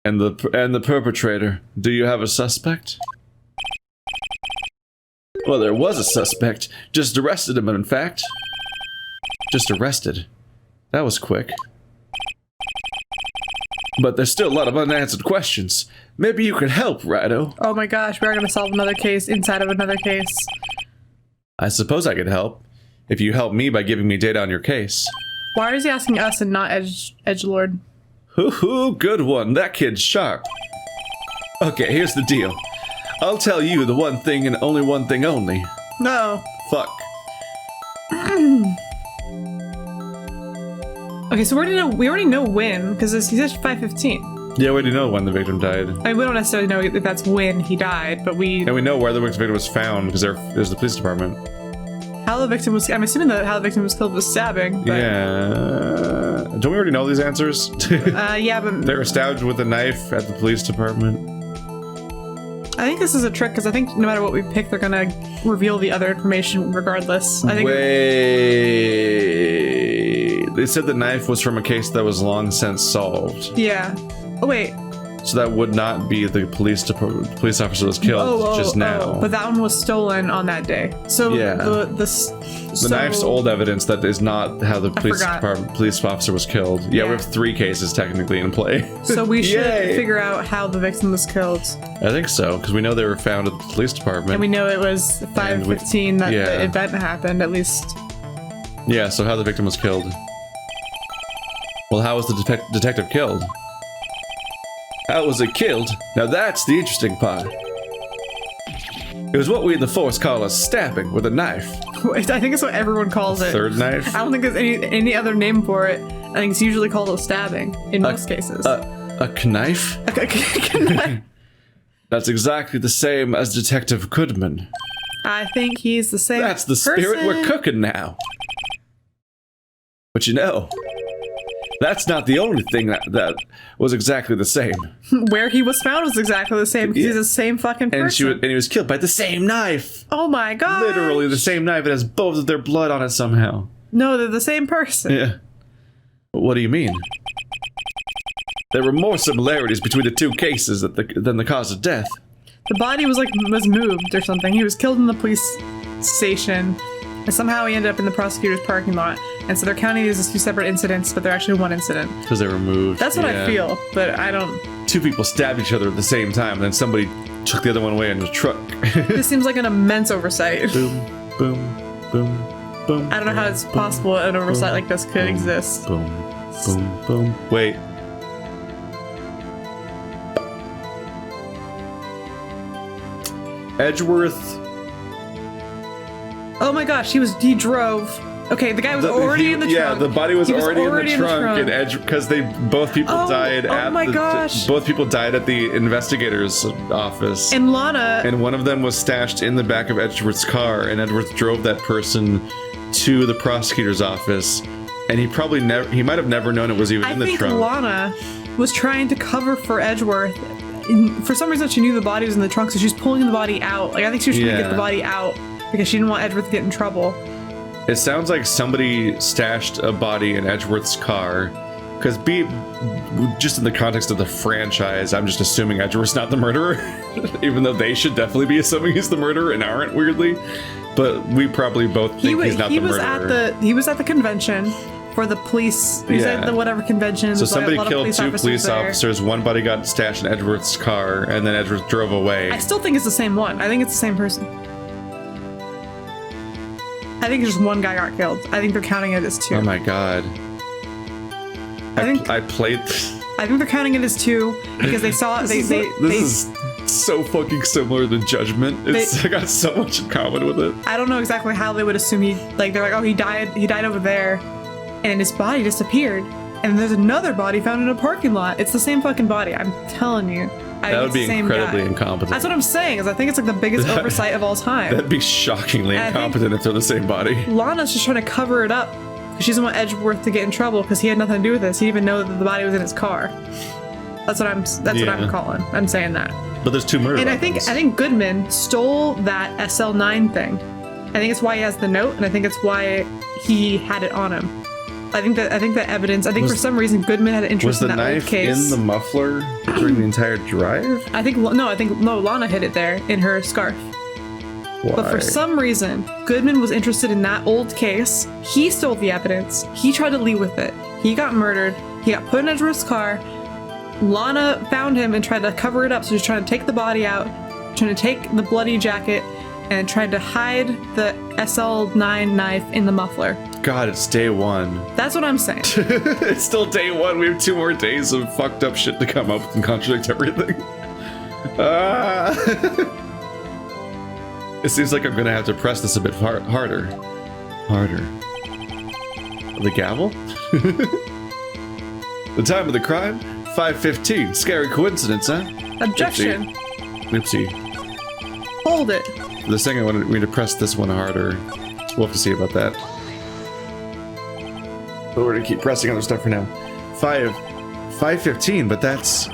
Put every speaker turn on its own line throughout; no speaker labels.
And the perpetrator. Do you have a suspect? Well, there was a suspect. Just arrested him, in fact. Just arrested. That was quick. But there's still a lot of unanswered questions. Maybe you could help, Rido.
Oh my gosh, we're gonna solve another case inside of another case.
I suppose I could help. If you help me by giving me data on your case.
Why is he asking us and not Edgelord?
Hoo-hoo, good one. That kid's sharp. Okay, here's the deal. I'll tell you the one thing and only one thing only.
No.
Fuck.
Okay, so we already know when, because he said 5:15.
Yeah, we already know when the victim died.
I mean, we don't necessarily know if that's when he died, but we...
And we know where the victim was found, because there's the police department.
How the victim was... I'm assuming that how the victim was killed was stabbing, but...
Yeah... Don't we already know these answers?
Yeah, but...
They were stabbed with a knife at the police department.
I think this is a trick, because I think no matter what we pick, they're gonna reveal the other information regardless. I think.
Wait... They said the knife was from a case that was long since solved.
Yeah. Oh, wait.
So that would not be the police officer that was killed just now.
But that one was stolen on that day. So
yeah.
the
knife's old evidence that is not how the police officer was killed. Yeah, we have 3 cases technically in play.
So we should figure out how the victim was killed.
I think so, because we know they were found at the police department.
And we know it was 5:15 that the event happened, at least.
Yeah, so how the victim was killed. Well, how was the detective killed? How was it killed? Now that's the interesting part. It was what we in the force call a stabbing with a knife.
I think it's what everyone calls it.
Third knife?
I don't think there's any other name for it. I think it's usually called a stabbing in most cases.
A knife?
A knife.
That's exactly the same as Detective Goodman.
I think he's the same.
That's the spirit we're cooking now. But you know, that's not the only thing that was exactly the same.
Where he was found was exactly the same, because he's the same fucking person.
And he was killed by the same knife.
Oh my god!
Literally the same knife. It has both of their blood on it somehow.
No, they're the same person.
Yeah. What do you mean? There were more similarities between the 2 cases than the cause of death.
The body was moved or something. He was killed in the police station, and somehow he ended up in the prosecutor's parking lot. And so they're counting these as 2 separate incidents, but they're actually 1 incident.
Because they were moved.
That's what I feel, but I don't...
2 people stabbed each other at the same time, and then somebody took the other one away in a truck.
This seems like an immense oversight.
Boom, boom, boom, boom.
I don't know how it's possible an oversight like this could exist.
Boom, boom, boom. Wait. Edgeworth.
Oh my gosh, he drove. Okay, the guy was already in the trunk.
Yeah, the body was already in the trunk, and because both people died both people died at the investigator's office.
And Lana.
And one of them was stashed in the back of Edgeworth's car, and Edgeworth drove that person to the prosecutor's office, and he might have never known it was even in the trunk.
I think Lana was trying to cover for Edgeworth. For some reason, she knew the body was in the trunk, so she was pulling the body out. Like, I think she was trying to get the body out because she didn't want Edgeworth to get in trouble.
It sounds like somebody stashed a body in Edgeworth's car. Because just in the context of the franchise, I'm just assuming Edgeworth's not the murderer. Even though they should definitely be assuming he's the murderer and aren't, weirdly. But we probably both think he's not the murderer.
He was at the convention for the police. He was at the whatever convention.
So somebody killed 2 police officers. One body got stashed in Edgeworth's car, and then Edgeworth drove away.
I still think it's the same one. I think it's the same person. I think just 1 guy got killed. I think they're counting it as 2.
Oh my god. I think
they're counting it as 2 because they saw it. This
is so fucking similar to Judgment. It's got so much in common with it.
I don't know exactly how they would assume they're like, oh, he died over there, and his body disappeared, and there's another body found in a parking lot. It's the same fucking body. I'm telling you.
That would be incredibly incompetent.
That's what I'm saying, is I think it's like the biggest oversight of all time.
That'd be shockingly incompetent if they're the same body.
Lana's just trying to cover it up. She doesn't want Edgeworth to get in trouble because he had nothing to do with this. He didn't even know that the body was in his car. That's what I'm calling. I'm saying that.
But there's 2 murder
And
weapons.
I think Goodman stole that SL9 thing. I think it's why he has the note, and I think it's why he had it on him. I think that evidence. I think for some reason Goodman had an interest in that old case.
Was the knife in the muffler during the entire drive?
I think Lana hid it there in her scarf.
Why?
But for some reason, Goodman was interested in that old case. He stole the evidence. He tried to leave with it. He got murdered. He got put in Edgeworth's car. Lana found him and tried to cover it up. So she's trying to take the body out, trying to take the bloody jacket, and tried to hide the SL9 knife in the muffler.
God, it's day one.
That's what I'm saying.
It's still day one. We have 2 more days of fucked up shit to come up and contradict everything. It seems like I'm gonna have to press this a bit harder. The gavel? The time of the crime? 5:15. Scary coincidence, huh?
Objection.
Oopsie.
Hold it.
The second one, we need to press this one harder. We'll have to see about that. But we're gonna keep pressing other stuff for now. 5:15, but that's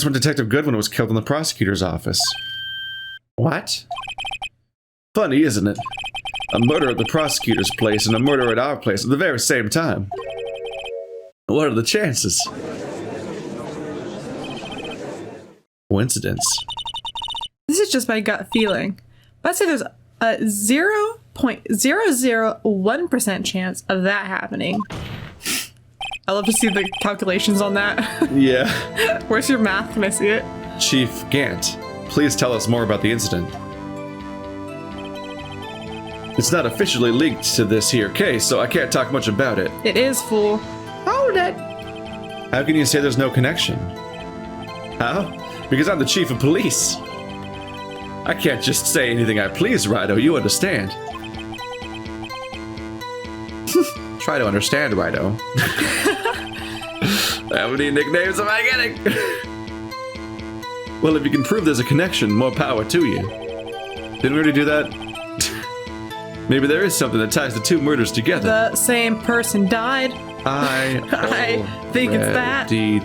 when Detective Goodwin was killed in the prosecutor's office. What? Funny, isn't it? A murder at the prosecutor's place and a murder at our place at the very same time. What are the chances? Coincidence.
This is just my gut feeling. I'd say there's a 0.001% chance of that happening. I love to see the calculations on that.
Yeah.
Where's your math? Can I see it?
Chief Gant, please tell us more about the incident. It's not officially linked to this here case, so I can't talk much about it.
It is, fool. Hold it.
How can you say there's no connection? How? Because I'm the chief of police. I can't just say anything I please, Rido, you understand. Try to understand, Rido. How many nicknames am I getting? Well, if you can prove there's a connection, more power to you. Didn't we already do that? Maybe there is something that ties the 2 murders together.
The same person died.
I
think it's that.
Did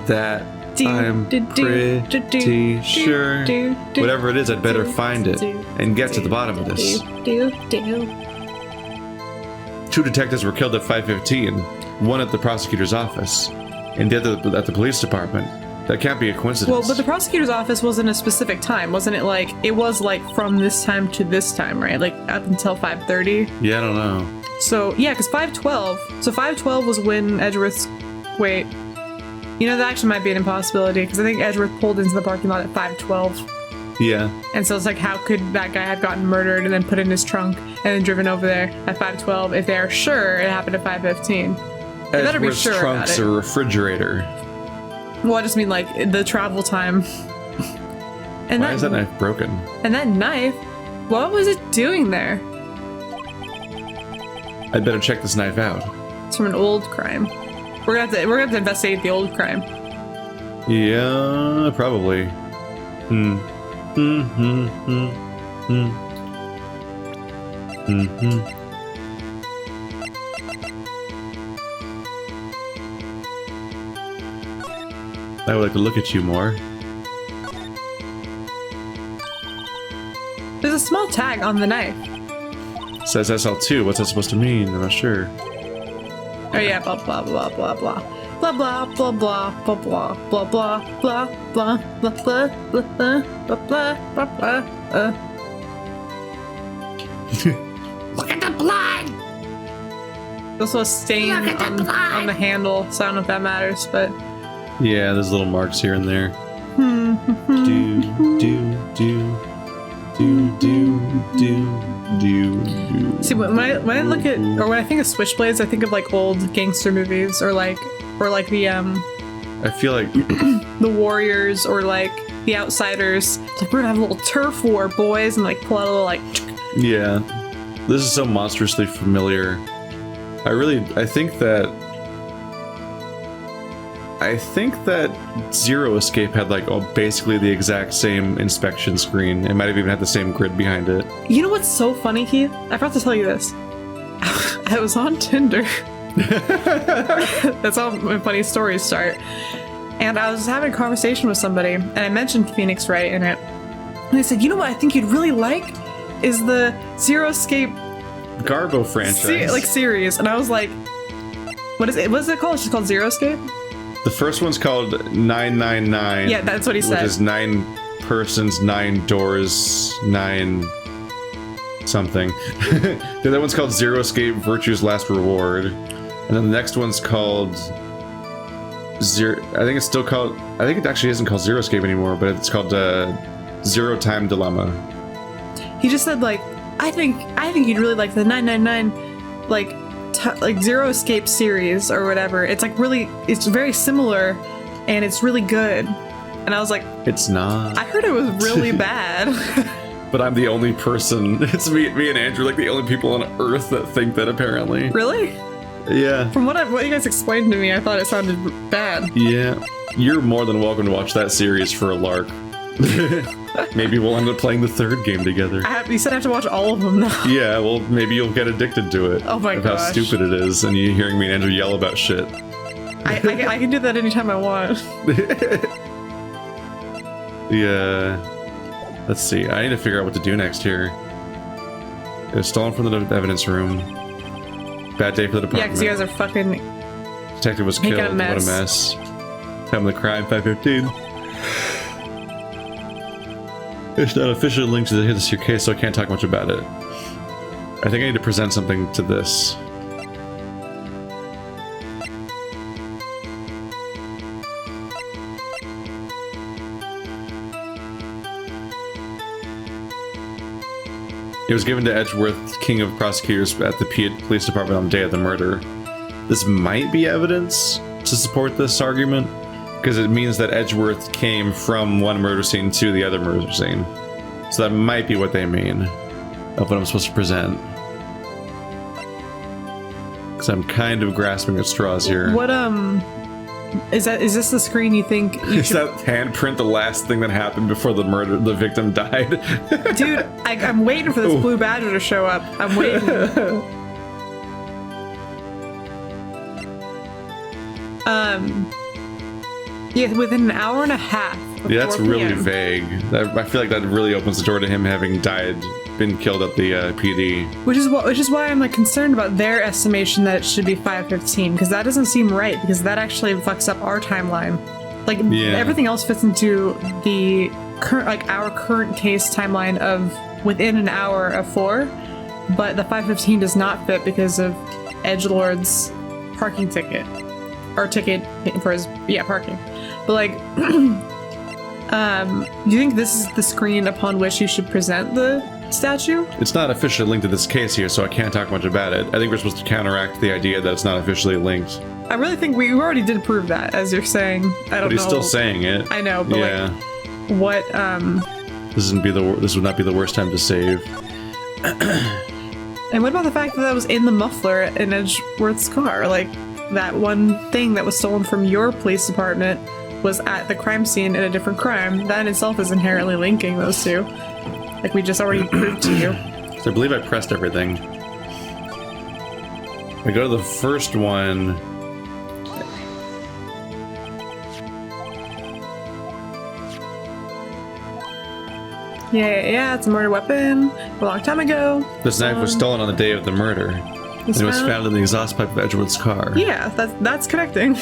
that. I'm pretty sure. Whatever it is, I'd better find it and get to the bottom of this. 2 detectives were killed at 5:15, one at the prosecutor's office, and the other at the police department. That can't be a coincidence.
Well, but the prosecutor's office wasn't a specific time, wasn't it? Like, it was like from this time to this time, right? Like up until 5:30.
Yeah, I don't know.
So yeah, because 5:12. So 5:12 was when Edgeworth's. Wait, you know that actually might be an impossibility because I think Edgeworth pulled into the parking lot at 5:12.
Yeah.
And so it's like, how could that guy have gotten murdered and then put in his trunk and then driven over there at 5:12 if they are sure it happened at 5:15? They better be sure
trunk's
about it.
A refrigerator.
Well, I just mean like the travel time. And
Why is that knife broken?
And that knife, what was it doing there?
I'd better check this knife out.
It's from an old crime. We're gonna have to investigate the old crime.
Yeah, probably. I would like to look at you more.
There's a small tag on the knife.
It says SL2. What's that supposed to mean? I'm not sure.
Oh yeah, blah blah blah blah blah. Blah blah blah blah blah blah blah blah blah blah blah blah blah blah blah blah blah.
Look at the blood!
There's also a stain on the handle, so I don't know if that matters, but
Yeah, there's little marks here and there.
See, when I look at, or when I think of switchblades, I think of like old gangster movies, or like the
I feel like
the Warriors, or like the Outsiders. It's like, we're gonna have a little turf war, boys, and like pull out a little like.
yeah, this is so monstrously familiar. I think that Zero Escape had like basically the exact same inspection screen. It might have even had the same grid behind it.
You know what's so funny, Keith? I forgot to tell you this. I was on Tinder. That's how my funny stories start. And I was having a conversation with somebody, and I mentioned Phoenix Wright in it. And they said, you know what I think you'd really like is the Zero Escape
Garbo franchise.
series. And I was like, What is it? What's it called? It's just called Zero Escape?
The first one's called 999.
Yeah, that's what he said.
Which is 9 persons, 9 doors, 9 something. The other one's called Zero Escape, Virtue's Last Reward. And then the next one's called Zero... I think it's still called... I think it actually isn't called Zero Escape anymore, but it's called Zero Time Dilemma.
He just said, like, I think you'd really like the 999, like Zero Escape series or whatever. It's like really, it's very similar, and it's really good. And I was like,
it's not.
I heard it was really bad.
But I'm the only person. It's me and Andrew, like the only people on Earth that think that apparently.
Really?
Yeah.
From what you guys explained to me, I thought it sounded bad.
Yeah. You're more than welcome to watch that series for a lark. Maybe we'll end up playing the third game together.
You said I have to watch all of them now.
Yeah, well, maybe you'll get addicted to it.
Oh my
of
gosh.
how stupid it is, and you hearing me and Andrew yell about shit.
I can do that anytime I want.
Yeah. Let's see. I need to figure out what to do next here. It was stolen from the evidence room. Bad day for the department.
Yeah, because you guys are fucking...
Detective was
making
killed.
a mess.
What a mess. Time of the crime, 5:15. It's not officially linked to this your case, so I can't talk much about it. I think I need to present something to this. It was given to Edgeworth, king of prosecutors, at the police department on the day of the murder. This might be evidence to support this argument, because it means that Edgeworth came from one murder scene to the other murder scene. So that might be what they mean of what I'm supposed to present. Because I'm kind of grasping at straws here.
What, is this the screen you think you
Is that handprint the last thing that happened before the victim died?
Dude, I'm waiting for this blue badger to show up. I'm waiting. Yeah, within an hour and a half.
Yeah, that's
4
really
PM.
vague. I feel like that really opens the door to him having been killed at the PD.
Which is why I'm like concerned about their estimation that it should be 5:15, because that doesn't seem right, because that actually fucks up our timeline. Like everything else fits into the our current case timeline of within an hour of 4, but the 5:15 does not fit because of Edgelord's parking ticket. Or ticket for his parking. But like do you think this is the screen upon which you should present the statue?
It's not officially linked to this case here, so I can't talk much about it. I think we're supposed to counteract the idea that it's not officially linked.
I really think we already did prove that, as you're saying. I don't know.
But he's still saying it.
I know, but
yeah.
like, what?
This would not be the worst time to save.
And what about the fact that that was in the muffler in Edgeworth's car? Like, that one thing that was stolen from your police department was at the crime scene in a different crime. That in itself is inherently linking those two. Like we just already proved to you.
So I believe I pressed everything. I go to the first one.
Yeah, it's a murder weapon a long time ago.
This knife was stolen on the day of the murder. And it was found in the exhaust pipe of Edgeworth's car.
Yeah, that's connecting.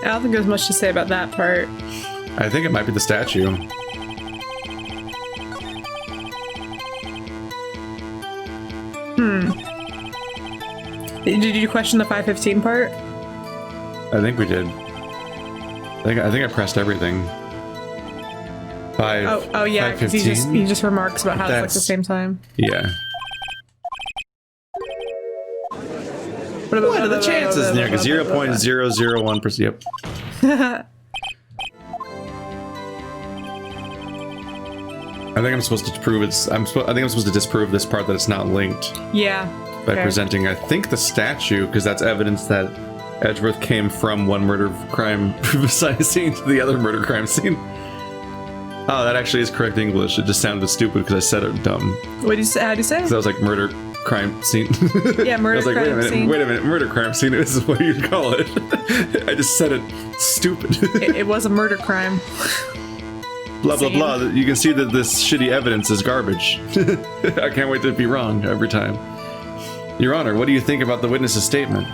I don't think there's much to say about that part.
I think it might be the statue.
Did you question the 5:15 part?
I think we did. I think I pressed everything.
Oh yeah, because he just remarks about how it's like the same time.
Yeah.
What
are the chances? Near 0.001%. Yep. I think I'm supposed to prove I think I'm supposed to disprove this part that it's not linked.
Yeah.
By presenting, I think, the statue, because that's evidence that Edgeworth came from one murder crime scene to the other murder crime scene. Oh, that actually is correct English. It just sounded stupid because I said it dumb.
What do you say? How do you say?
Because I was like murder crime scene.
Yeah, murder
I was like,
crime scene.
Wait a minute, murder crime scene is what you'd call it. I just said it stupid.
It was a murder crime.
Blah, blah, blah. You can see that this shitty evidence is garbage. I can't wait to be wrong every time. Your Honor, what do you think about the witness's statement?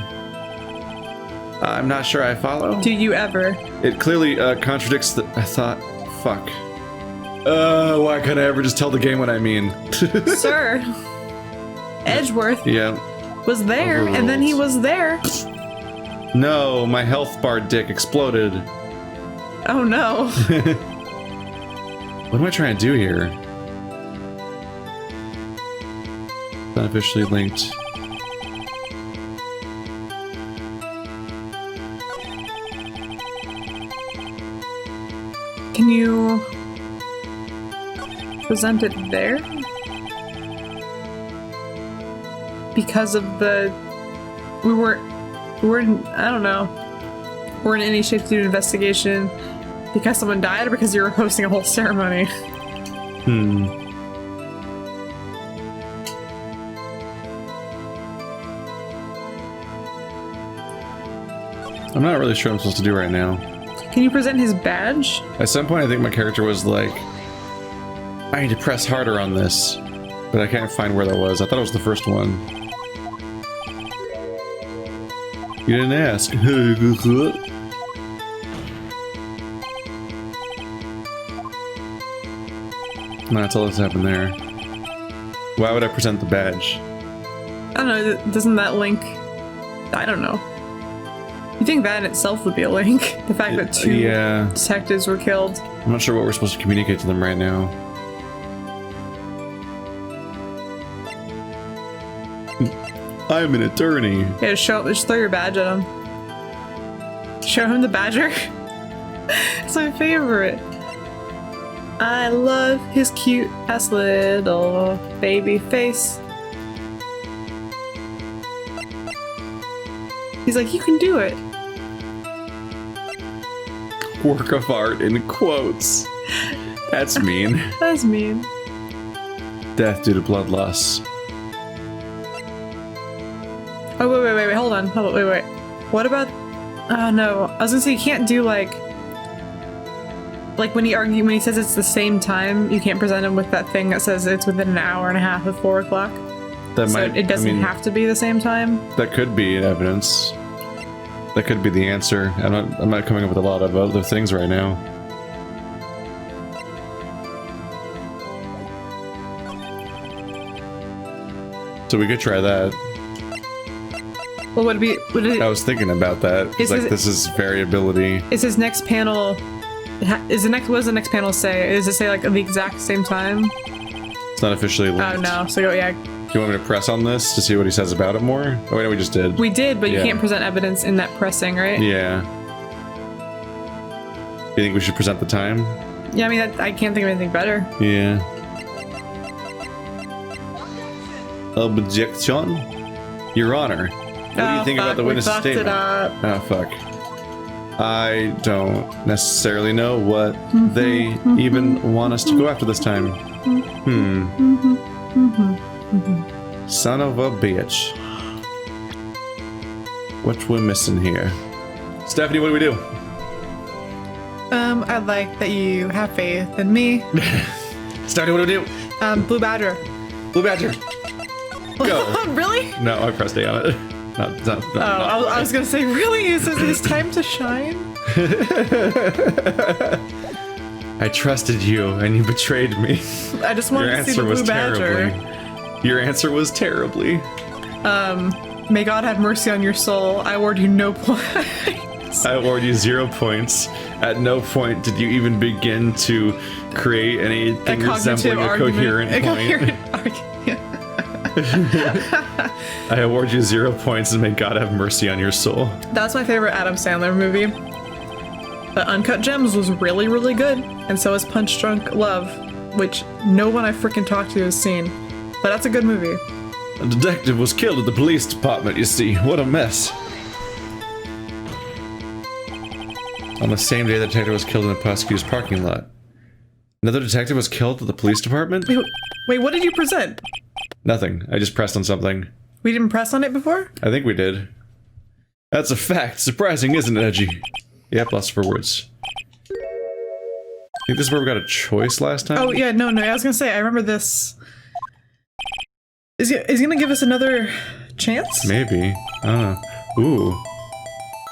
I'm not sure I follow.
Do you ever?
It clearly contradicts the... I thought... Fuck. Why can't I ever just tell the game what I mean?
Sir, Edgeworth was there,
Overruled.
and then he was there.
No, my health bar dick exploded.
Oh no.
What am I trying to do here? Unofficially linked.
Can you present it there? Because of the... We weren't, I don't know. We're in any shape to do an investigation because someone died or because you were hosting a whole ceremony?
I'm not really sure what I'm supposed to do right now.
Can you present his badge?
At some point, I think my character was like, I need to press harder on this. But I can't find where that was. I thought it was the first one. You didn't ask. No, that's all that's happened there. Why would I present the badge?
I don't know, doesn't that link... I don't know. You think that in itself would be a link? The fact that two detectives were killed.
I'm not sure what we're supposed to communicate to them right now. I'm an attorney.
Yeah, just throw your badge at him. Show him the badger. It's my favorite. I love his cute ass little baby face. He's like, you can do it.
Work of art in quotes. That's mean.
That's mean.
Death due to blood loss.
Oh, wait, hold on, wait. What about... Oh, no. I was gonna say, you can't do, like when he says it's the same time, you can't present him with that thing that says it's within an hour and a half of 4 o'clock.
That
so it doesn't have to be the same time?
That could be evidence. That could be the answer. I'm not coming up with a lot of other things right now. So we could try that.
Well, would it
I was thinking about that. It's like, this is variability.
Is his next panel... what does the next panel say? Does it say, like, the exact same time?
It's not officially linked.
Oh, no. So, yeah.
You want me to press on this to see what he says about it more? Oh, wait, no, we just did.
We did, but you can't present evidence in that pressing, right?
Yeah. You think we should present the time?
Yeah, I mean, I can't think of anything better.
Yeah. Objection? Your Honor. What do you think about the witness statement?
It up.
Oh, fuck. I don't necessarily know what they even want us to go after this time. Son of a bitch. What we're missing here? Stephanie, what do we do?
I'd like that you have faith in me.
Stephanie, what do we do?
Blue Badger.
Blue Badger. Go.
Really?
No, I pressed A on it. Not,
I was gonna say, really? Is it time to shine?
I trusted you, and you betrayed me.
I just wanted to see the Blue Badger.
Your answer was terribly.
May God have mercy on your soul. I award you no points.
I award you 0 points. At no point did you even begin to create anything resembling a coherent point. I award you 0 points and may God have mercy on your soul. That's
my favorite Adam Sandler movie. But Uncut Gems was really, really good. And so is Punch Drunk Love, which no one I freaking talked to has seen. But that's a good movie.
A detective was killed at the police department, you see. What a mess. On the same day, the detective was killed in the prosecutor's parking lot. Another detective was killed at the police department?
Wait, what did you present?
Nothing. I just pressed on something.
We didn't press on it before?
I think we did. That's a fact. Surprising, isn't it, Edgy? Yep, lots of words. think this is where we got a choice last time?
Oh, yeah, no, I was gonna say, I remember this. Is he gonna give us another chance?
Maybe. I don't know. Ooh.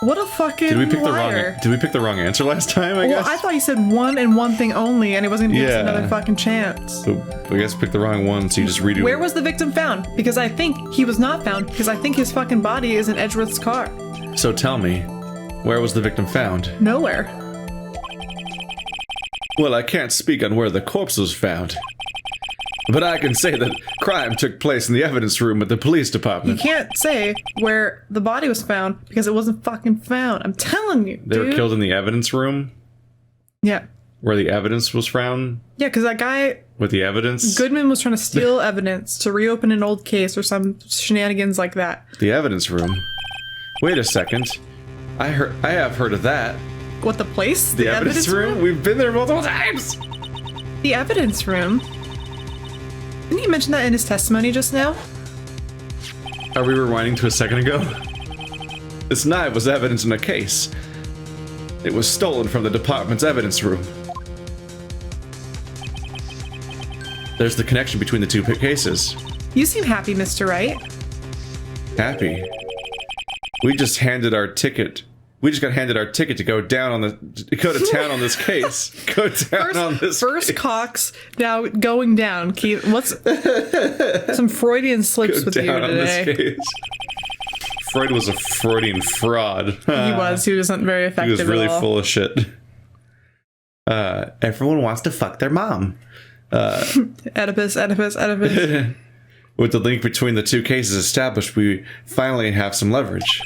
What a fucking
Did we pick
liar.
the wrong answer last time, I guess?
I thought he said one and one thing only, and he wasn't gonna give us another fucking chance.
So I guess pick the wrong one, so you just redo
Where was the victim found? Because I think he was not found, because I think his fucking body is in Edgeworth's car.
So tell me, where was the victim found?
Nowhere.
Well, I can't speak on where the corpse was found. But I can say that crime took place in the evidence room at the police
You
department.
can't say where the body was found, because it wasn't fucking found. I'm telling you,
They were
dude.
killed in the evidence room?
Yeah.
Where the evidence was found?
Yeah, because that guy,
With the evidence?
Goodman, was trying to steal evidence to reopen an old case or some shenanigans like that.
The evidence room? Wait a second. I have heard of that.
What, the place?
The evidence room? We've been there multiple times!
The evidence room? Didn't he mention that in his testimony just now?
Are we rewinding to a second ago? This knife was evidence in a case. It was stolen from the department's evidence room. There's the connection between the two cases.
You seem happy, Mr. Wright.
Happy. We just got handed our ticket to go down on go to town on this case. Go down on this
First
case.
Cox, now going down. Keith, what's some Freudian slips
Go
with you
down on this
today?
case. Freud was a Freudian fraud.
He wasn't very
He
effective
was really
at all.
full of shit. Everyone wants to fuck their mom.
Oedipus.
With the link between the two cases established, we finally have some leverage.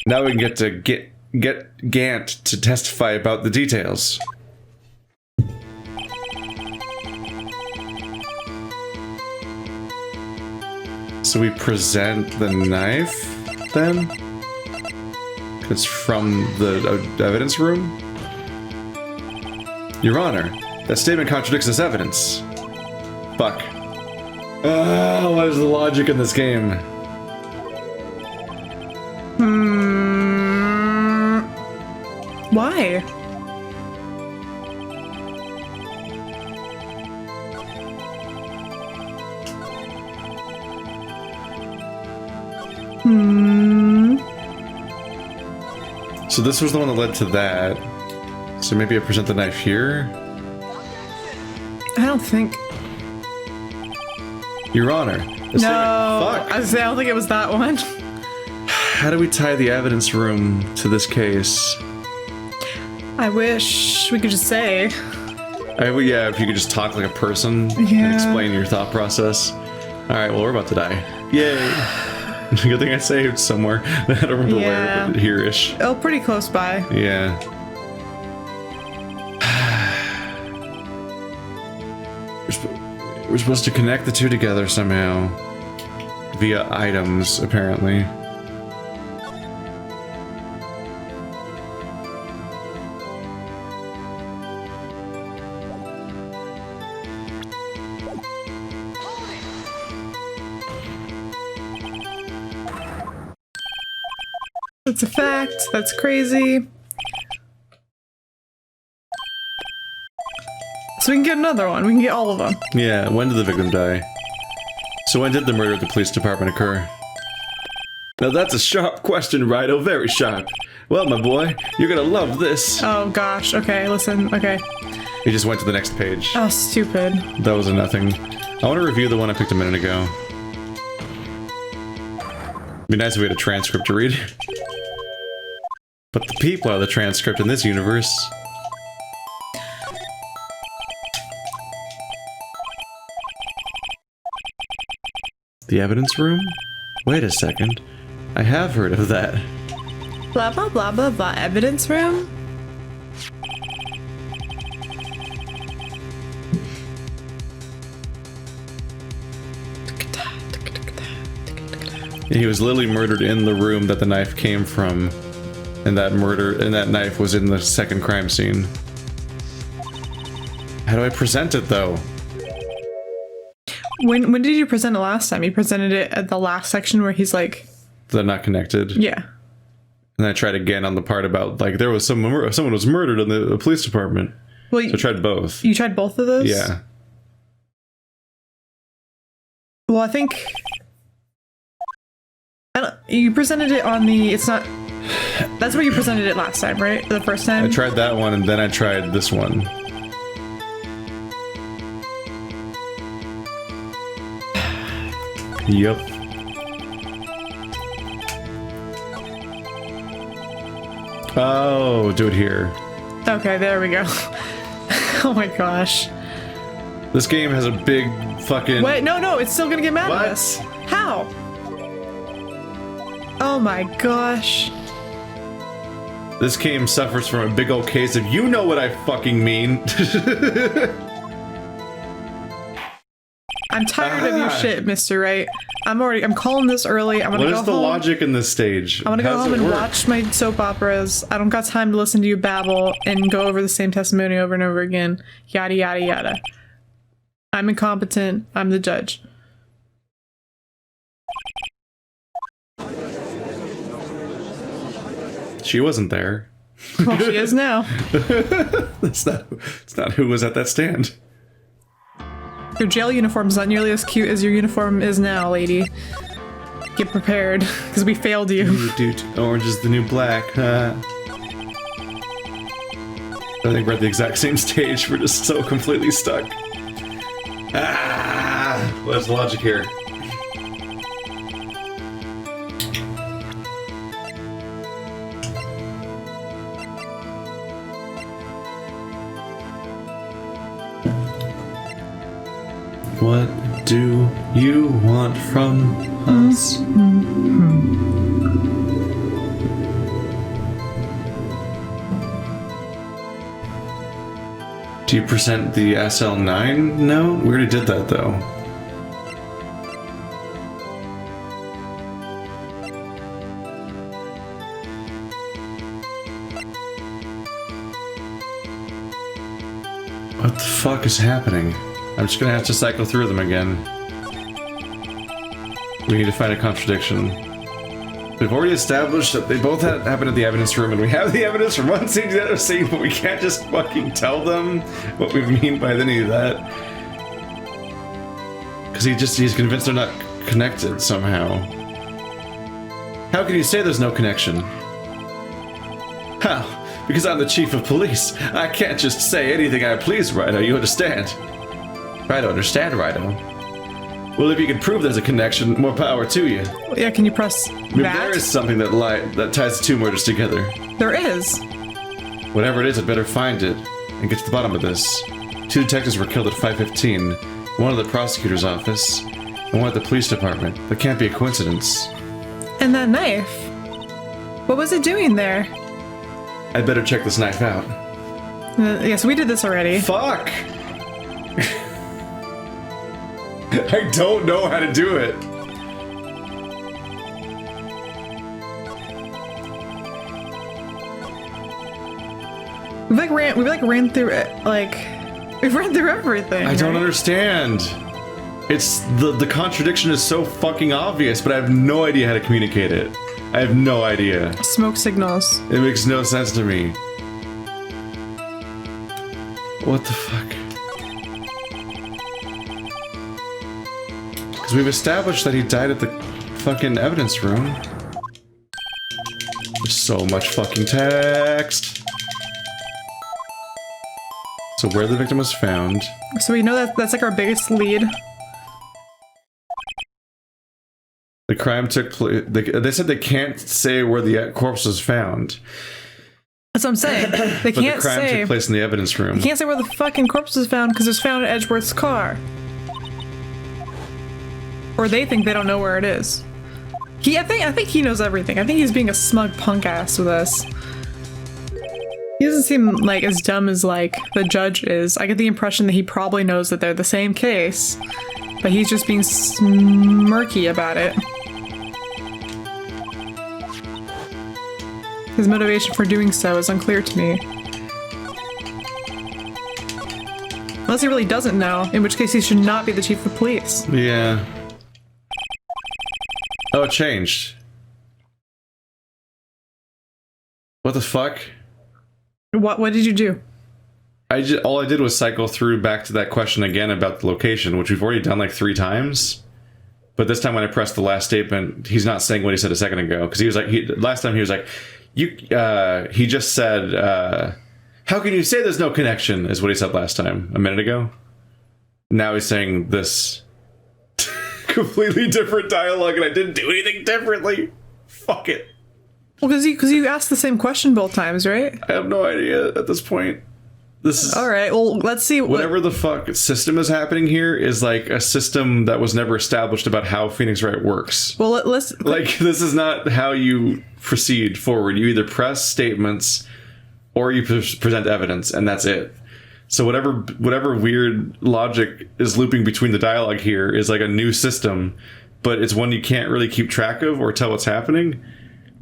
Now we can get Gant to testify about the details. So we present the knife, then? It's from the evidence room? Your Honor, that statement contradicts this evidence. Fuck. What is the logic in this game?
Why?
So this was the one that led to that. So maybe I present the knife here?
I don't think.
Your Honor. the
No,
Fuck.
I don't think it was that one.
How do we tie the evidence room to this case?
I wish we could just say.
Yeah, if you could just talk like a person and
Yeah.
explain your thought process. Alright, well, we're about to die. Yay. Good thing I saved somewhere. I don't remember
Yeah.
where, but here-ish.
Oh, pretty close by.
Yeah. We're supposed to connect the two together somehow. Via items, apparently.
That's a fact. That's crazy. So we can get another one. We can get all of them.
Yeah, when did the victim die? So when did the murder at the police department occur? Now that's a sharp question, Rido. Very sharp. Well, my boy, you're gonna love this.
Oh gosh. Okay, listen. Okay.
He just went to the next page.
Oh, stupid.
That was a nothing. I want to review the one I picked a minute ago. It'd be nice if we had a transcript to read. But the people are the transcript in this universe. The evidence room? Wait a second. I have heard of that.
Blah blah blah blah blah. Evidence room.
He was literally murdered in the room that the knife came from. And that knife was in the second crime scene. How do I present it though?
When did you present it last time? You presented it at the last section where he's like,
They're not connected.
yeah.
And I tried again on the part about like there was someone was murdered in the police department.
Well,
So I tried both.
you tried both of those?
Yeah.
Well, I think you presented it on the. It's not. That's where you presented it last time, right? The first time.
I tried that one, and then I tried this one. Yep. Oh, do it here.
Okay, there we go. Oh my gosh.
This game has a big fucking...
Wait, no, it's still gonna get mad
What?
at us. How? Oh my gosh.
This game suffers from a big old case of you know what I fucking mean.
I'm tired of your shit, Mr. Wright. I'm calling this early. I'm gonna
What
go
is the
home.
logic in this stage?
I'm gonna go home and watch my soap operas. I don't got time to listen to you babble and go over the same testimony over and over again. Yada yada yada. I'm incompetent. I'm the judge.
She wasn't there.
Well, she is now.
It's not who was at that stand.
Your jail uniform is not nearly as cute as your uniform is now, lady. Get prepared, because we failed you.
Dude, orange is the new black, huh? I think we're at the exact same stage. We're just so completely stuck. Ah! What's the logic here? What do you want from us? Do you present the SL9 note? We already did that though. What the fuck is happening? I'm just gonna have to cycle through them again. We need to find a contradiction. We've already established that they both happened at the evidence room, and we have the evidence from one scene to the other scene, but we can't just fucking tell them what we mean by any of that. Because he's convinced they're not connected somehow. How can you say there's no connection? How? Because I'm the chief of police. I can't just say anything I please, Rido, you understand? Rido, understand, Rido? Well, if you can prove there's a connection, more power to you.
Yeah, can you press
Maybe there is something that ties the two murders together.
There is.
Whatever it is, I'd better find it and get to the bottom of this. 2 detectives were killed at 5:15. One at the prosecutor's office, and one at the police department. That can't be a coincidence.
And that knife? What was it doing there?
I'd better check this knife out.
Yes, we did this already.
Fuck! I don't know how to do it.
We've ran through it, we've ran through everything.
I don't
right?
understand. It's the contradiction is so fucking obvious, but I have no idea how to communicate it. I have no idea.
Smoke signals.
It makes no sense to me. What the fuck? Because we've established that he died at the fucking evidence room. There's so much fucking text. So where the victim was found.
So we know that that's like our biggest lead.
The crime took place. They said they can't say where the corpse was found.
That's what I'm saying. They
But
can't
the crime
say.
took place in the evidence room.
They can't say where the fucking corpse was found because it was found in Edgeworth's car. Or they think they don't know where it is. I think he knows everything. I think he's being a smug punk ass with us. He doesn't seem like as dumb as like the judge is. I get the impression that he probably knows that they're the same case, but he's just being smirky about it. His motivation for doing so is unclear to me. Unless he really doesn't know, in which case he should not be the chief of police.
Yeah. Oh, it changed. What the fuck?
What did you do?
all I did was cycle through back to that question again about the location, which we've already done like 3 times. But this time when I pressed the last statement, he's not saying what he said a second ago. Because he was like, last time he was like, he just said, how can you say there's no connection, is what he said last time, a minute ago. Now he's saying this completely different dialogue, and I didn't do anything differently. Fuck it.
Well, because you asked the same question both times, right?
I have no idea at this point. This is...
All right, well, let's see.
Whatever the fuck system is happening here is like a system that was never established about how Phoenix Wright works.
Well, let's...
Like, this is not how you proceed forward. You either press statements or you present evidence, and that's it. So whatever weird logic is looping between the dialogue here is like a new system, but it's one you can't really keep track of or tell what's happening.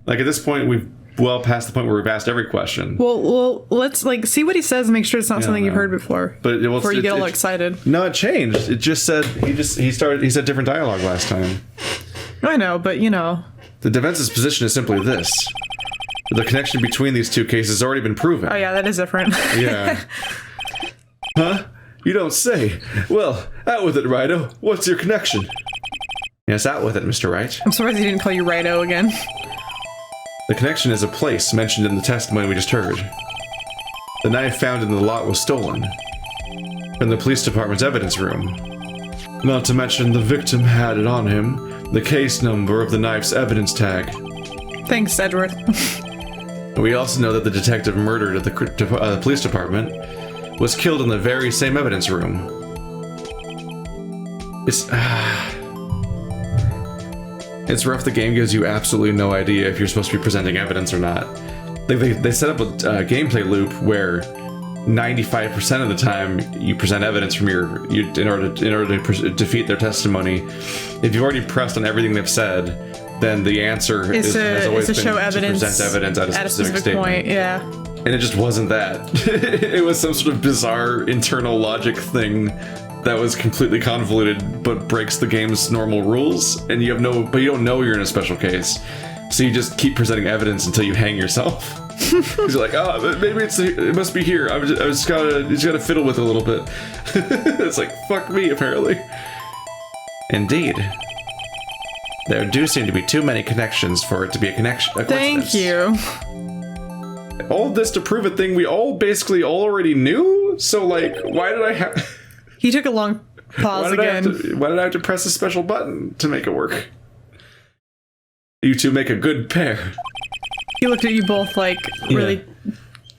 Like, at this point, we've well past the point where we've asked every question.
Well, let's like see what he says and make sure it's not something you've heard before.
But
before you get all excited.
No, it changed. It just said he said different dialogue last time.
I know, but you know.
The defense's position is simply this: the connection between these two cases has already been proven.
Oh yeah, that is different.
Yeah. Huh? You don't say. Well, out with it, Rido. What's your connection? Yes, out with it, Mr. Wright.
I'm surprised he didn't call you Rido again.
The connection is a place mentioned in the testimony we just heard. The knife found in the lot was stolen from the police department's evidence room. Not to mention the victim had it on him, the case number of the knife's evidence tag.
Thanks, Edward.
We also know that the detective murdered at the police department was killed in the very same evidence room. It's rough. The game gives you absolutely no idea if you're supposed to be presenting evidence or not. They set up a gameplay loop where 95% of the time you present evidence from in order to defeat their testimony. If you've already pressed on everything they've said, then the answer has always been
show evidence,
to present evidence at a specific statement.
Point. Yeah.
And it just wasn't that. It was some sort of bizarre internal logic thing that was completely convoluted, but breaks the game's normal rules. And you don't know you're in a special case, so you just keep presenting evidence until you hang yourself. Because you're like, oh, maybe it must be here. I just gotta fiddle with it a little bit. It's like, fuck me, apparently. Indeed. There do seem to be too many connections for it to be a connection.
Thank you.
All this to prove a thing we basically already knew. So like, why did I have?
He took a long pause again.
Why did I have to press a special button to make it work? You two make a good pair.
He looked at you both like really,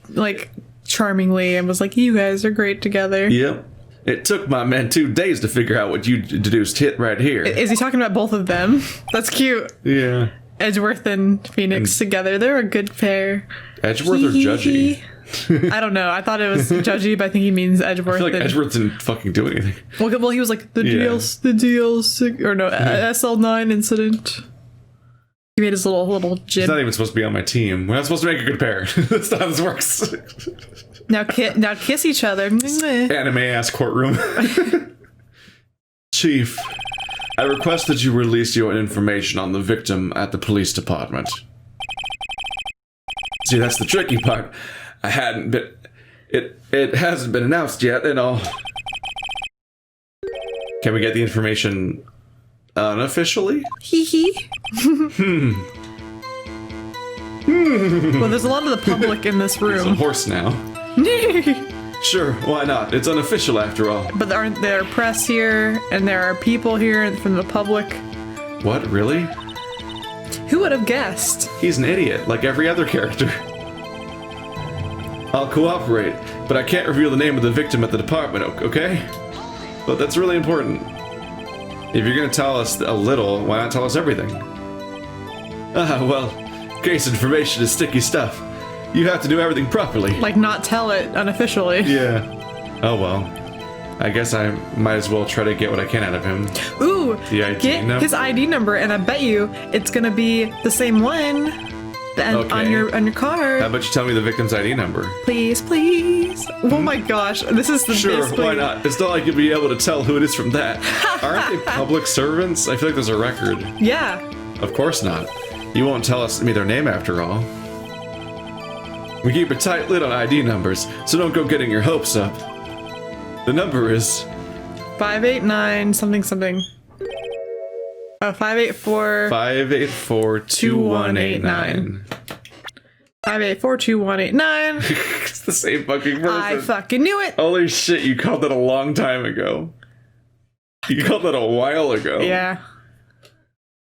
like charmingly, and was like, "You guys are great together."
Yep. It took my men 2 days to figure out what you deduced hit right here.
Is he talking about both of them? That's cute.
Yeah.
Edgeworth and Phoenix together. They're a good pair.
Edgeworth or Judgy?
I don't know. I thought it was Judgy, but I think he means Edgeworth.
I feel like Edgeworth didn't fucking do anything.
Well, he was like the DL6 or no SL9 incident. He made his little jib.
He's not even supposed to be on my team. We're not supposed to make a good pair. That's not how this works.
Now kiss each other.
Anime ass courtroom. Chief, I request that you release your information on the victim at the police department. See, that's the tricky part. I hadn't been... It hasn't been announced yet, and all. Can we get the information unofficially?
Hee hee. Well, there's a lot of the public in this room.
There's a horse now. Sure, why not? It's unofficial after all.
But aren't there press here, and there are people here from the public?
What, really?
Who would have guessed?
He's an idiot, like every other character. I'll cooperate, but I can't reveal the name of the victim at the department, okay? But that's really important. If you're gonna tell us a little, why not tell us everything? Well, case information is sticky stuff. You have to do everything properly.
Like, not tell it unofficially.
Yeah. Oh well. I guess I might as well try to get what I can out of him.
Ooh!
Get
his ID number, and I bet you it's gonna be the same one on your card.
How about you tell me the victim's ID number?
Please, please. Oh my gosh, this is the
Sure,
basically...
why not? It's not like you'll be able to tell who it is from that. Aren't they public servants? I feel like there's a record.
Yeah.
Of course not. You won't tell us me their name after all. We keep a tight lid on ID numbers, so don't go getting your hopes up. The number is
589 something something. Oh, 584
584-2189.
584-2189.
It's the same fucking person.
I fucking knew it.
Holy shit, you called that a long time ago. You called that a while ago.
Yeah.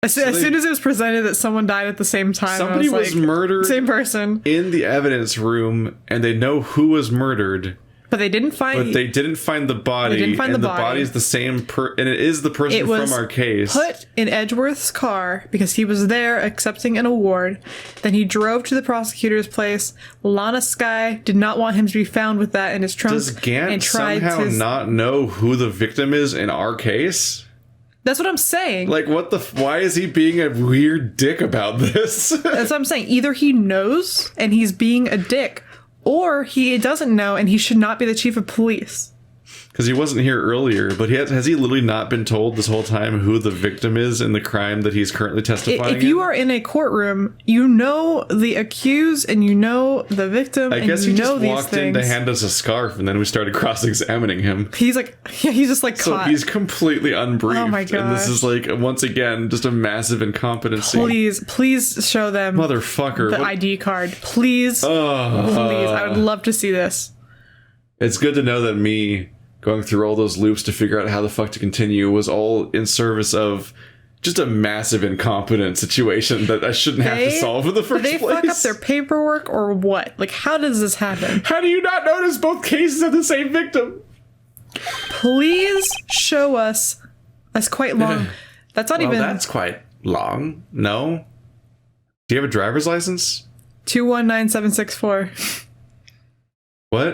As soon as it was presented that someone died at the same time,
Somebody
I was like,
murdered
same person.
in the evidence room, and they know who was murdered.
But they didn't find.
But they didn't find the body.
They didn't find
and
the
the
body.
body's the same and it is the person from our case.
Put in Edgeworth's car because he was there accepting an award. Then he drove to the prosecutor's place. Lana Skye did not want him to be found with that in his trunk.
Does Gant
and tried
somehow
to...
not know who the victim is in our case?
That's what I'm saying.
Like, what the? Why is he being a weird dick about this?
That's what I'm saying. Either he knows and he's being a dick, or he doesn't know and he should not be the chief of police.
Because he wasn't here earlier, but has he literally not been told this whole time who the victim is in the crime that he's currently testifying
If you are in a courtroom, you know the accused and you know the victim.
I guess
you
he
know
just
these
walked in to
things.
hand us a scarf, and then we started cross-examining him.
He's like, yeah, he's just like
So
caught.
he's completely unbriefed.
Oh my
And this
gosh.
is like, once again, just a massive incompetency.
Please show them
Motherfucker.
the ID card. Please. Please. I would love to see this.
It's good to know that me going through all those loops to figure out how the fuck to continue was all in service of just a massive incompetent situation that I shouldn't have to solve in the first
Did they
place.
fuck up their paperwork or what? Like, how does this happen?
How do you not notice both cases have the same victim?
Please show us. That's quite long. That's not even
That's quite long. No? Do you have a driver's license?
219764.
What?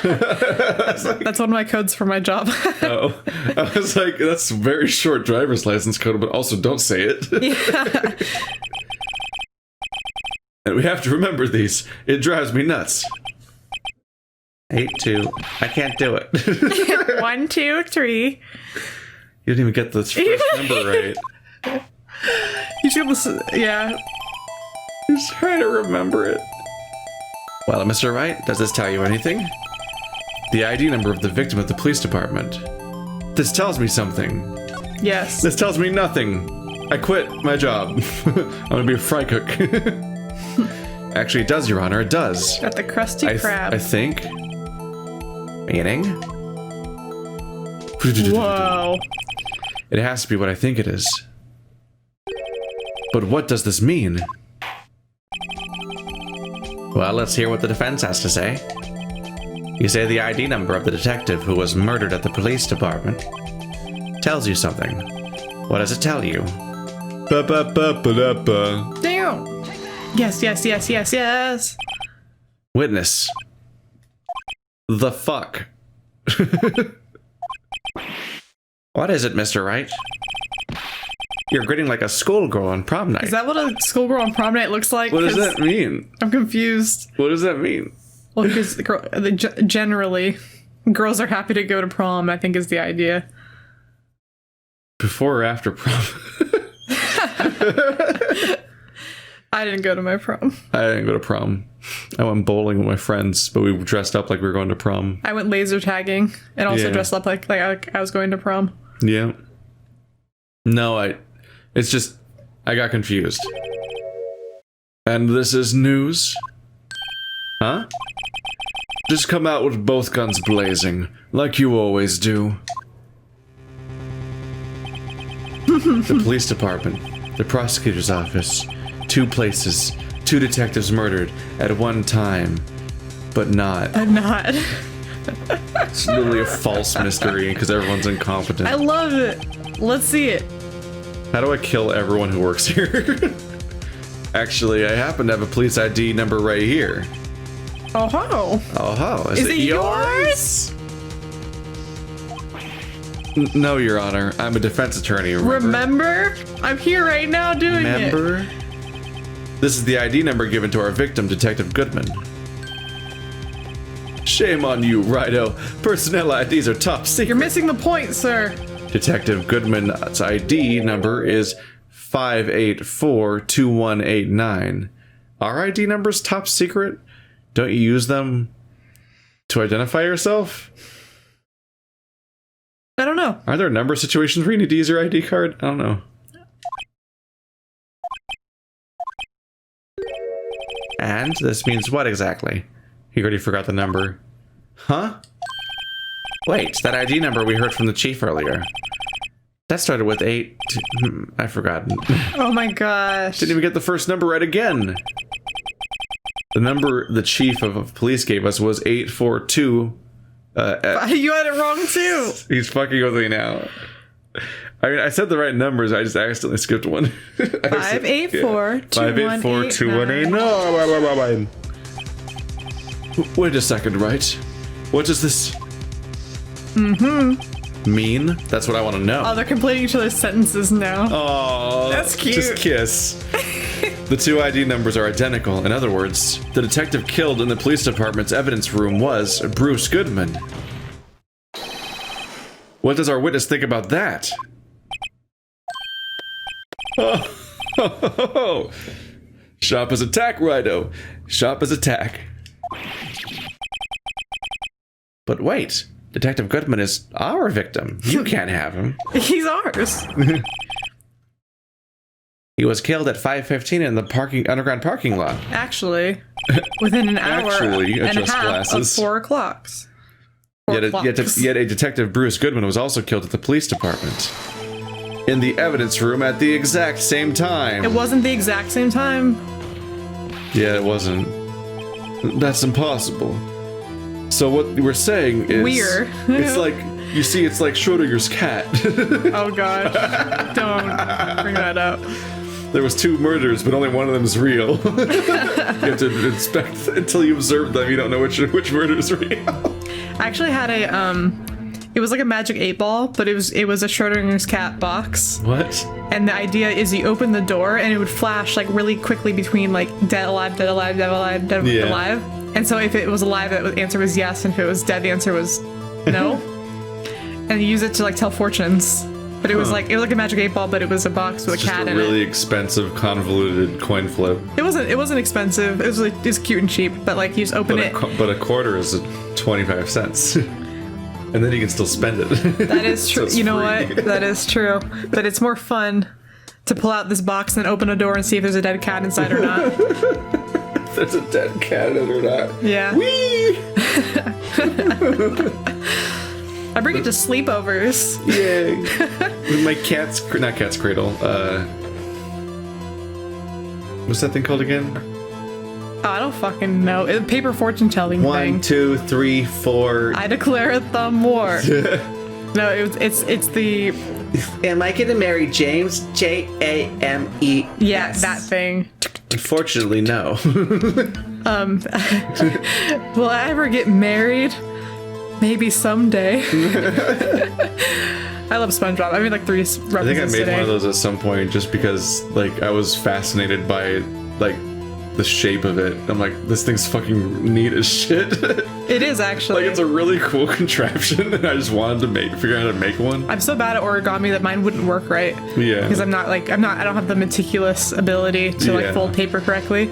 That's one of my codes for my job.
Oh, I was like, that's a very short driver's license code, but also don't say it.
Yeah.
And we have to remember these. It drives me nuts. 82. I can't do it.
1, 2, 3.
You didn't even get the first number right.
You should listen. Yeah.
Just trying to remember it. Well, Mr. Wright, does this tell you anything? The ID number of the victim at the police department. This tells me something.
Yes.
This tells me nothing. I quit my job. I'm gonna be a fry cook. Actually, it does, Your Honor. It does.
Got the crusty crab.
I think. Meaning?
Whoa.
It has to be what I think it is. But what does this mean? Well, let's hear what the defense has to say. You say the ID number of the detective who was murdered at the police department tells you something. What does it tell you? Ba-ba-ba-ba-da-ba.
Damn. Yes.
Witness. The fuck? What is it, Mr. Wright? You're grinning like a schoolgirl on prom night.
Is that what a schoolgirl on prom night looks like?
What does
'Cause
that mean?
I'm confused.
What does that mean?
Well, because generally, girls are happy to go to prom, I think is the idea.
Before or after prom?
I didn't go to my prom.
I didn't go to prom. I went bowling with my friends, but we dressed up like we were going to prom.
I went laser tagging and also
Yeah.
dressed up like I was going to prom.
Yeah. No, it's just, I got confused. And this is news? Huh? Just come out with both guns blazing, like you always do. The police department, the prosecutor's office, 2 places, 2 detectives murdered at one time, but not.
I'm not.
It's literally a false mystery because everyone's incompetent.
I love it. Let's see it.
How do I kill everyone who works here? Actually, I happen to have a police ID number right here.
Oh ho.
Oh ho,
Is it yours?
No, Your Honor. I'm a defense attorney, remember?
I'm here right now doing it.
Remember? This is the ID number given to our victim, Detective Goodman. Shame on you, Righto. Personnel IDs are top secret.
You're missing the point, sir.
Detective Goodman's ID number is 584-2189. Our ID number's top secret? Don't you use them to identify yourself?
I don't know.
Are there number situations where you need to use your ID card? I don't know. And this means what exactly? He already forgot the number. Huh? Wait, that ID number we heard from the chief earlier. That started with 8... I forgot.
Oh my gosh.
Didn't even get the first number right again. The number the chief of police gave us was 842.
You had it wrong too.
He's fucking with me now. I mean, I said the right numbers. I just accidentally skipped one.
584
218. No. Wait a second, right? What does this mean? That's what I want to know.
Oh, they're completing each other's sentences now.
Oh,
that's cute.
Just kiss. The two ID numbers are identical. In other words, the detective killed in the police department's evidence room was Bruce Goodman. What does our witness think about that? Oh. Shop as attack, Rido. Shop as attack. But wait, Detective Goodman is our victim. You can't have him.
He's ours.
He was killed at 5:15 in the underground parking lot.
Actually, within an hour and a half of 4 o'clocks.
Yet a Detective Bruce Goodman was also killed at the police department. In the evidence room at the exact same time.
It wasn't the exact same time.
Yeah, it wasn't. That's impossible. So what we're saying is...
Weird.
It's like, you see, it's like Schrodinger's cat.
Oh god. Don't bring that up.
There was 2 murders, but only one of them is real. You have to inspect until you observe them. You don't know which murder is real.
I actually had it was like a magic 8-ball, but it was a Schrodinger's cat box.
What?
And the idea is you open the door and it would flash like really quickly between like dead, alive, dead, alive, dead, alive, dead, alive. And so if it was alive, the answer was yes, and if it was dead, the answer was no. And you use it to like tell fortunes. But it was like a magic 8-ball, but it was a box with a cat in it.
Just a really expensive, convoluted coin flip.
It wasn't expensive. It was cute and cheap, but like you just open it.
But a quarter is 25 cents. And then you can still spend it.
That is true.
So
you know
free.
what? That is true. But it's more fun to pull out this box and then open a door and see if there's a dead cat inside or not.
If there's a dead cat in it or not.
Yeah.
Whee!
I bring it to sleepovers.
Yay. With my not cat's cradle. What's that thing called again?
Oh, I don't fucking know. It's a paper fortune telling thing.
1, 2, 3, 4.
I declare a thumb war. No, it's the.
Am I gonna marry James? Jame.
Yeah, that thing.
Unfortunately, no.
Will I ever get married? Maybe someday. I love SpongeBob. I made like 3 references
I think I made
today.
one of those at some point just because, like, I was fascinated by, like, the shape of it. I'm like, this thing's fucking neat as shit.
It is actually.
Like, it's a really cool contraption, and I just wanted to figure out how to make one.
I'm so bad at origami that mine wouldn't work right.
Yeah.
Because I don't have the meticulous ability to like
Yeah.
fold paper correctly.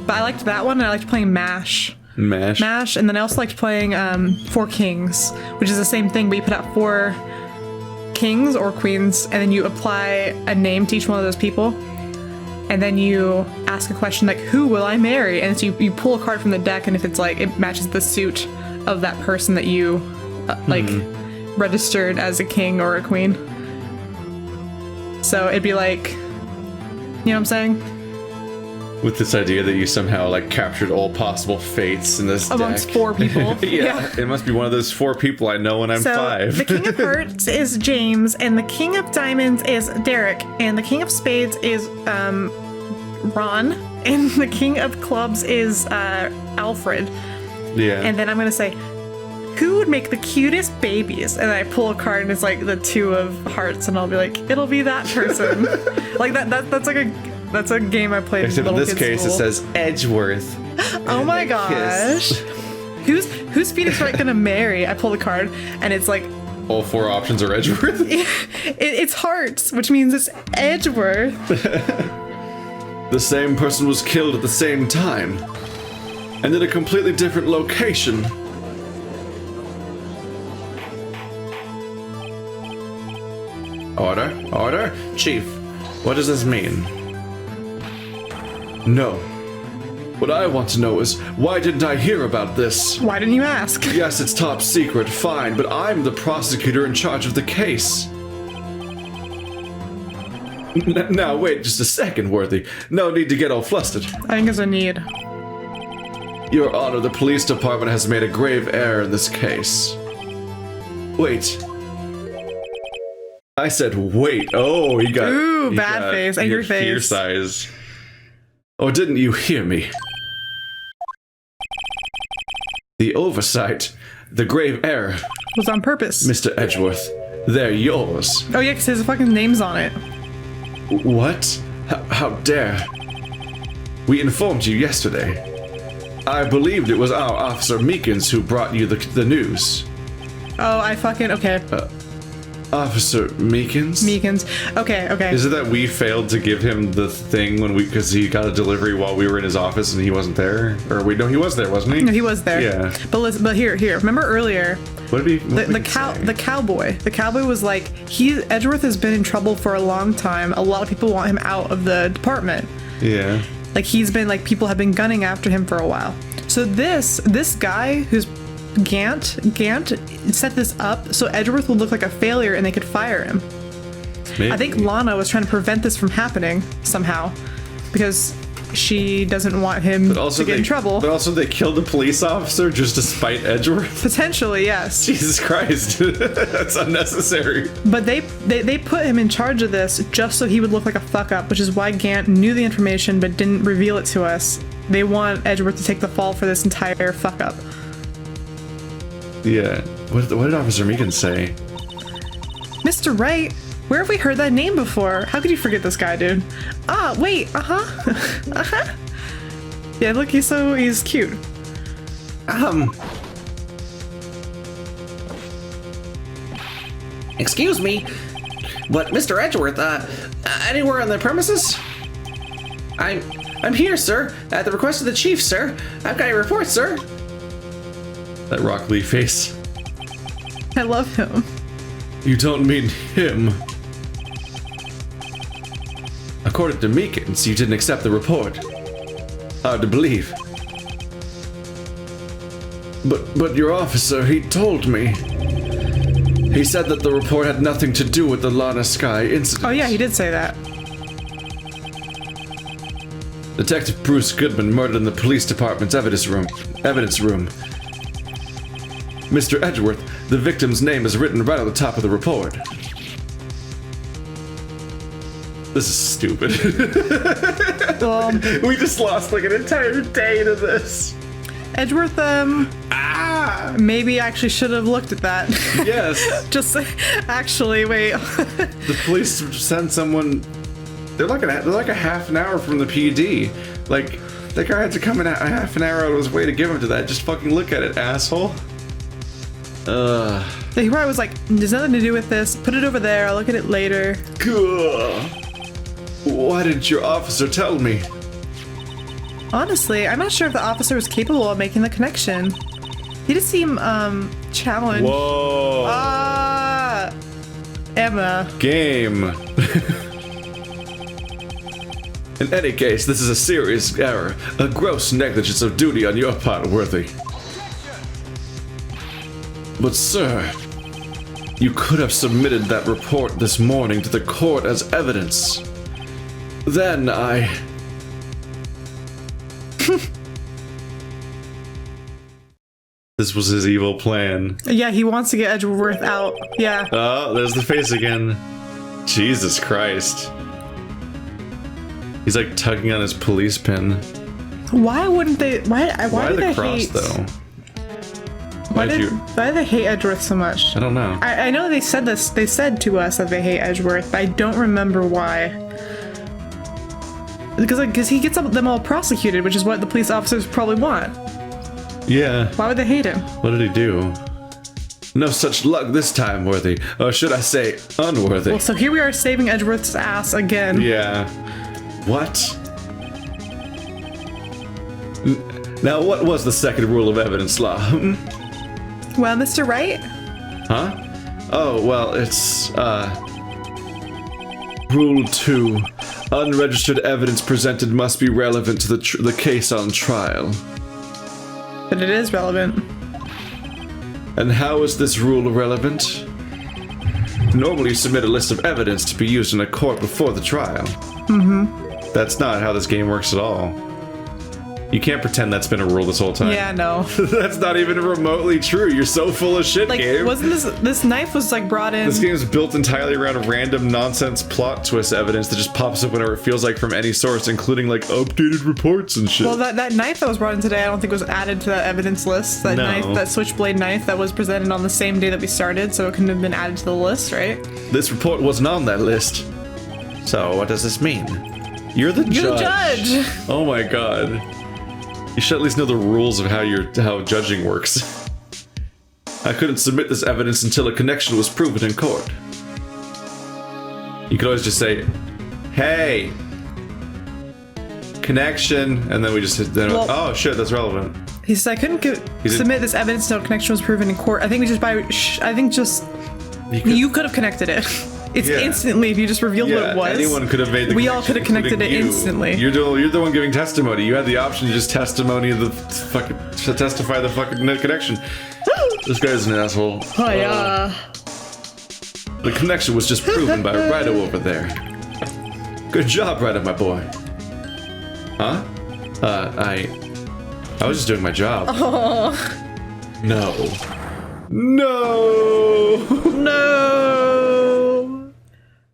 But I liked that one, and I liked playing MASH.
Mash.
And then I also liked playing 4 Kings, which is the same thing, but you put out 4 kings or queens, and then you apply a name to each one of those people. And then you ask a question like, who will I marry? And so you pull a card from the deck, and if it's like, it matches the suit of that person that you registered as a king or a queen. So it'd be like, you know what I'm saying?
With this idea that you somehow, like, captured all possible fates in this
Amongst
deck.
4 people.
Yeah, it must be one of those 4 people I know when I'm 5.
The King of Hearts is James, and the King of Diamonds is Derek, and the King of Spades is Ron, and the King of Clubs is Alfred.
Yeah.
And then I'm gonna say, who would make the cutest babies? And I pull a card, and it's like the 2 of hearts, and I'll be like, it'll be that person. Like that's a game I played.
Except in this case, it says Edgeworth.
"Oh my gosh, who's Phoenix Wright gonna marry?" I pull the card, and it's like
All 4 options are Edgeworth.
it's hearts, which means it's Edgeworth.
The same person was killed at the same time. and in a completely different location. Order? Order? Chief, what does this mean? No. What I want to know is, why didn't I hear about this?
Why didn't you ask?
Yes, it's top secret, fine, but I'm the prosecutor in charge of the case. Now, wait just a second, Worthy. No need to get all flustered.
I think there's a need.
Your Honor, the police department has made a grave error in this case. Wait. I said wait. Oh, he got...
Ooh, bad face, angry face.
Fierce eyes. Or didn't you hear me? The oversight, the grave error.
Was on purpose.
Mr. Edgeworth, they're yours.
Oh yeah, because his fucking name's on it.
What? How dare? We informed you yesterday. I believed it was our Officer Meekins who brought you the news.
Oh, I fucking... Okay.
Officer Meekins?
Meekins. Okay, okay.
Is it that we failed to give him the thing when because he got a delivery while we were in his office and he wasn't there? Or no, he was there, wasn't he?
No, he was there.
Yeah.
But listen, but here. Remember earlier?
What did he?
The cowboy. The cowboy was like, Edgeworth has been in trouble for a long time. A lot of people want him out of the department.
Yeah.
Like he's been like people have been gunning after him for a while. So this guy who's Gant set this up so Edgeworth would look like a failure and they could fire him.
Maybe.
I think Lana was trying to prevent this from happening somehow because she doesn't want him to get in trouble.
But also they killed a police officer just to spite Edgeworth?
Potentially, yes.
Jesus Christ. That's unnecessary.
But they put him in charge of this just so he would look like a fuck up, which is why Gant knew the information but didn't reveal it to us. They want Edgeworth to take the fall for this entire fuck up.
Yeah. What did Officer Meekins say?
Mr. Wright, where have we heard that name before? How could you forget this guy, dude? Ah, wait, uh-huh. Yeah, look, he's cute.
Excuse me, but Mr. Edgeworth, anywhere on the premises? I'm here, sir, at the request of the chief, sir. I've got your report, sir.
That Rock Lee face.
I love him.
You don't mean him. According to Meekins, you didn't accept the report. Hard to believe. But your officer, he told me. He said that the report had nothing to do with the Lana Sky incident.
Oh yeah, he did say that.
Detective Bruce Goodman murdered in the police department's evidence room. Mr. Edgeworth, the victim's name is written right on the top of the report. This is stupid. We just lost like an entire day to this.
Edgeworth, maybe actually should have looked at that.
Yes.
Just actually, wait.
The police sent someone. They're like a half an hour from the PD. Like that guy had to come in a half an hour out of his way to give him to that. Just fucking look at it, asshole.
He probably was like, "There's nothing to do with this. Put it over there. I'll look at it later."
Why didn't your officer tell me?
Honestly, I'm not sure if the officer was capable of making the connection. He did seem challenged.
Whoa.
Emma.
Game. In any case, this is a serious error, a gross negligence of duty on your part, Worthy. But sir, you could have submitted that report this morning to the court as evidence. Then This was his evil plan.
Yeah, he wants to get Edgeworth out. Yeah.
Oh, there's the face again. Jesus Christ. He's like tugging on his police pin.
Why wouldn't they? Why do
the
they
cross,
hate?
though?
Why do they hate Edgeworth so much?
I don't know.
I know they said this. They said to us that they hate Edgeworth, but I don't remember why. Because he gets them all prosecuted, which is what the police officers probably want.
Yeah.
Why would they hate him?
What did he do? No such luck this time, Worthy. Or should I say, unworthy.
Well, so here we are saving Edgeworth's ass again.
Yeah. What? Now, what was the second rule of evidence law?
Well, Mr. Wright?
Huh? Oh, well, it's, Rule 2. Unregistered evidence presented must be relevant to the case on trial.
But it is relevant.
And how is this rule relevant? Normally you submit a list of evidence to be used in a court before the trial. Mm-hmm. That's not how this game works at all. You can't pretend that's been a rule this whole time.
Yeah, no.
That's not even remotely true. You're so full of shit,
Like,
game.
wasn't this knife was like brought in?
This game is built entirely around random nonsense plot twist evidence that just pops up whenever it feels like from any source, including like updated reports and shit.
Well, that knife that was brought in today, I don't think was added to that evidence list. That
No.
knife, that switchblade knife that was presented on the same day that we started, so it couldn't have been added to the list, right?
This report wasn't on that list. So what does this mean? You're the
You're
judge.
the judge!
Oh my god. You should at least know the rules of how judging works. I couldn't submit this evidence until a connection was proven in court. You could always just say, "Hey, connection," and then we just hit. Then oh shit, that's relevant.
He said I couldn't submit this evidence until a connection was proven in court. I think we just you could have connected it. It's instantly if you just reviewed what it was.
Anyone could have made the.
We all could have connected it instantly.
You're the one giving testimony. You had the option to just testify the fucking connection. This guy's an asshole.
Oh yeah.
The connection was just proven by Rydo over there. Good job, Rydo, my boy. Huh? I was just doing my job.
Oh.
No.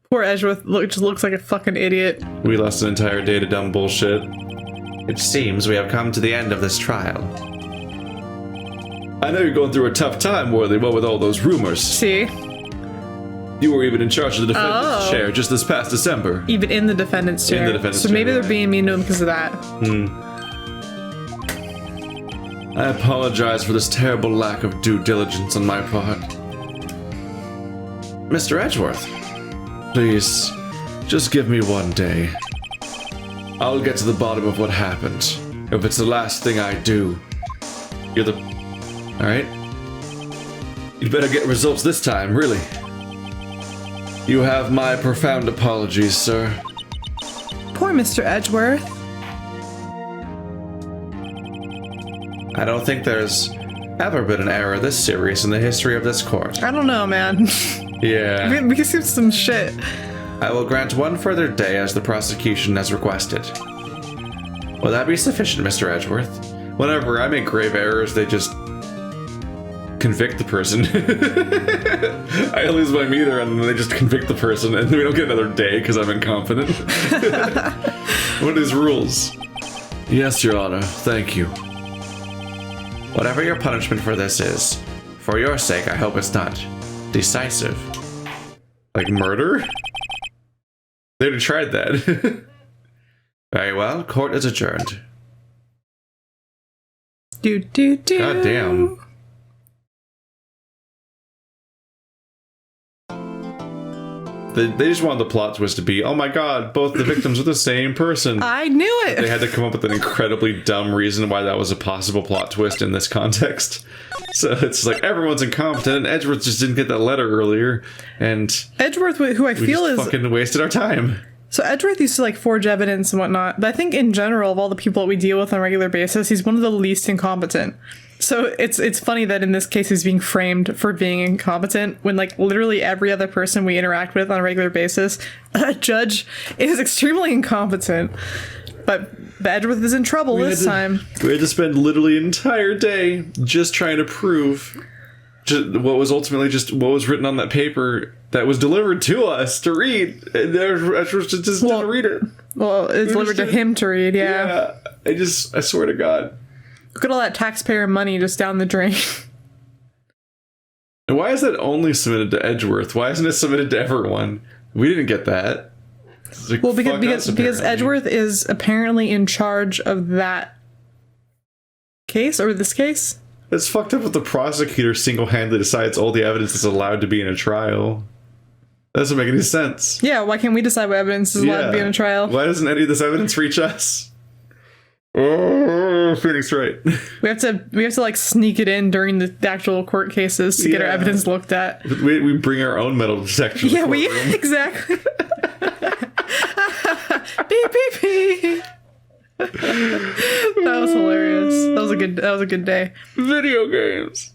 Poor Edgeworth just looks like a fucking idiot.
We lost an entire day to dumb bullshit.
It seems we have come to the end of this trial.
I know you're going through a tough time, Worley, what with all those rumors.
See?
You were even in charge of the defendant's chair just this past December.
Even in the defendant's chair.
In the defendant's
so maybe
chair,
they're being mean to him because of that.
I apologize for this terrible lack of due diligence on my part.
Mr. Edgeworth.
Please, just give me one day. I'll get to the bottom of what happened. If it's the last thing I do. You're the... Alright? You'd better get results this time, really. You have my profound apologies, sir.
Poor Mr. Edgeworth.
I don't think there's ever been an error this serious in the history of this court.
I don't know, man.
Yeah.
we can see some shit.
I will grant one further day as the prosecution has requested. Will that be sufficient, Mr. Edgeworth?
Whenever I make grave errors, they just convict the person. I lose my meter and then they just convict the person and we don't get another day because I'm incompetent. What are these rules? Yes, Your Honor. Thank you.
Whatever your punishment for this is, for your sake, I hope it's not decisive.
Like murder? They would have tried that.
Very well, court is adjourned.
Do.
God damn. They just wanted the plot twist to be, oh my god, both the victims are the same person.
I knew it!
They had to come up with an incredibly dumb reason why that was a possible plot twist in this context. So it's like, everyone's incompetent, and Edgeworth just didn't get that letter earlier, and...
Edgeworth, who I feel is...
fucking wasted our time.
So Edgeworth used to like forge evidence and whatnot, but I think in general of all the people that we deal with on a regular basis, he's one of the least incompetent. So it's funny that in this case he's being framed for being incompetent when like literally every other person we interact with on a regular basis, a judge is extremely incompetent. But Edgeworth is in trouble this time.
We had to spend literally an entire day just trying to prove what was ultimately just what was written on that paper that was delivered to us to read. And Edgeworth just didn't read it.
Well, it's delivered to him to read, yeah.
I swear to God.
Look at all that taxpayer money just down the drain.
And why is that only submitted to Edgeworth? Why isn't it submitted to everyone? We didn't get that. Like,
well, because Edgeworth is apparently in charge of that case, or this case.
It's fucked up if the prosecutor single-handedly decides all the evidence is allowed to be in a trial. That doesn't make any sense.
Yeah, why can't we decide what evidence is allowed to be in a trial?
Why doesn't any of this evidence reach us? Oh, Phoenix Wright.
We have to like sneak it in during the actual court cases to get our
Yeah.
evidence looked at.
We bring our own metal detector. to the
Yeah, we
courtroom.
exactly. Beep beep beep. That was hilarious. That was a good day.
Video games.